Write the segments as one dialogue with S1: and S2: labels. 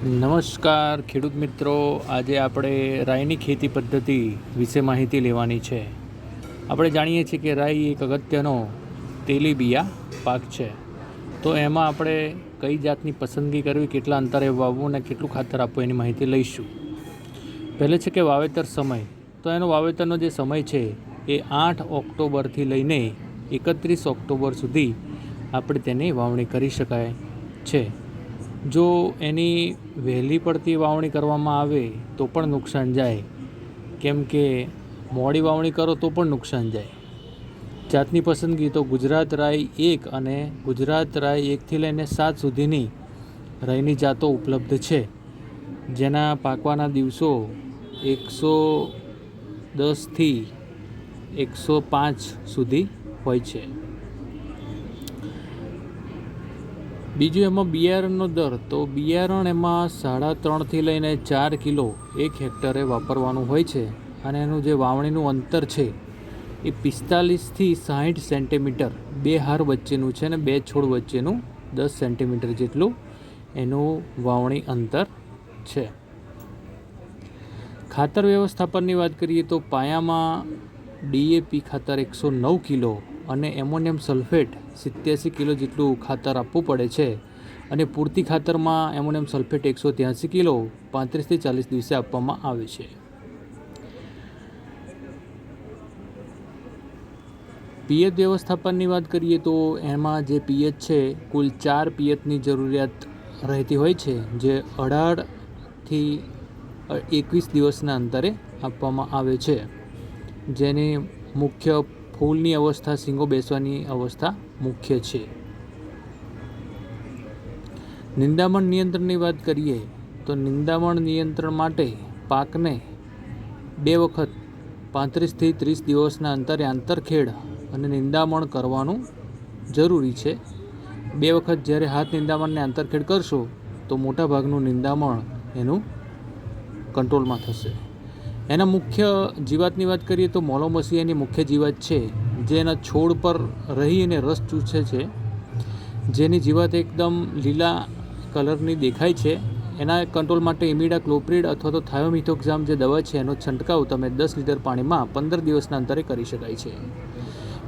S1: નમસ્કાર ખેડૂત મિત્રો, આજે આપણે રાઈની ખેતી પદ્ધતિ વિશે માહિતી લેવાની છે. આપણે જાણીએ છીએ કે રાઈ એક અગત્યનો તેલીબિયા પાક છે. તો એમાં આપણે કઈ જાતની પસંદગી કરવી, કેટલા અંતરે વાવવું અને કેટલું ખાતર આપવું એની માહિતી લઈશું. પહેલે છે કે વાવેતર સમય. તો એનો વાવેતરનો જે સમય છે એ 8 ઓક્ટોબરથી લઈને 31 ઓક્ટોબર સુધી આપણે તેની વાવણી કરી શકાય છે. જો એની વહેલી પડતી વાવણી કરવામાં આવે તો પણ નુકસાન જાય, કેમ કે મોડી વાવણી કરો તો પણ નુકસાન જાય. જાતની પસંદગી તો ગુજરાત રાઈ 1 અને ગુજરાત રાઈ 1થી લઈને 7 સુધીની રાઈની જાતો ઉપલબ્ધ છે, જેના પાકવાના દિવસો 110થી 105 સુધી હોય છે. બીજું એમાં બિયારણનો દર. તો બિયારણ એમાં 3.5થી લઈને 4 કિલો 1 હેક્ટરે વાપરવાનું હોય છે, અને એનું જે વાવણીનું અંતર છે એ 45થી 60 સેન્ટીમીટર બે હાર વચ્ચેનું છે, અને બે છોડ વચ્ચેનું 10 સેન્ટીમીટર જેટલું એનું વાવણી અંતર છે. ખાતર વ્યવસ્થાપનની વાત કરીએ તો પાયામાં DAP ખાતર 109 કિલો અને એમોનિયમ સલ્ફેટ 87 કિલો જેટલું ખાતર આપવું પડે છે, અને પૂરતી ખાતરમાં એમોનિયમ સલ્ફેટ 183 કિલો 35થી 40 દિવસે આપવામાં આવે છે. પિયત વ્યવસ્થાપનની વાત કરીએ તો એમાં જે પિયત છે, કુલ 4 પિયતની જરૂરિયાત રહેતી હોય છે, જે 18થી 21 દિવસના અંતરે આપવામાં આવે છે, જેની મુખ્ય ફૂલની અવસ્થા, શીંગો બેસવાની અવસ્થા મુખ્ય છે. નિંદામણ નિયંત્રણની વાત કરીએ તો નિંદામણ નિયંત્રણ માટે પાકને 2 વખત 35થી 30 દિવસના અંતરે આંતરખેડ અને નિંદામણ કરવાનું જરૂરી છે. 2 વખત જ્યારે હાથ નિંદામણને આંતરખેડ કરશો તો મોટાભાગનું નિંદામણ એનું કંટ્રોલમાં થશે. એના મુખ્ય જીવાતની વાત કરીએ તો મોલોમસી એની મુખ્ય જીવાત છે, જે એના છોડ પર રહી અને રસ ચૂસે છે. જેની જીવાત એકદમ લીલા કલરની દેખાય છે. એના કંટ્રોલ માટે ઇમિડાક્લોપ્રિડ અથવા તો થાયોમિથોક્ઝામ જે દવા છે એનો છંટકાવ તમે 10 લીટર પાણીમાં 15 દિવસના અંતરે કરી શકાય છે.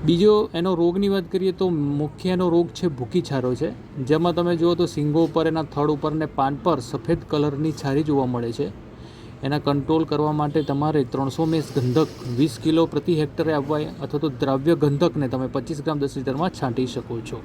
S1: બીજો એનો રોગની વાત કરીએ તો મુખ્ય એનો રોગ છે ભૂકી છારો છે, જેમાં તમે જુઓ તો શીંગો ઉપર, એના થડ ઉપર ને પાન પર સફેદ કલરની છારી જોવા મળે છે. એના કંટ્રોલ કરવા માટે તમારે 300 મેસ ગંધક 20 કિલો પ્રતિ હેક્ટરે આપવા, અથવા તો દ્રાવ્ય ગંધકને તમે 25 ગ્રામ 10 લીટરમાં છાંટી શકો છો.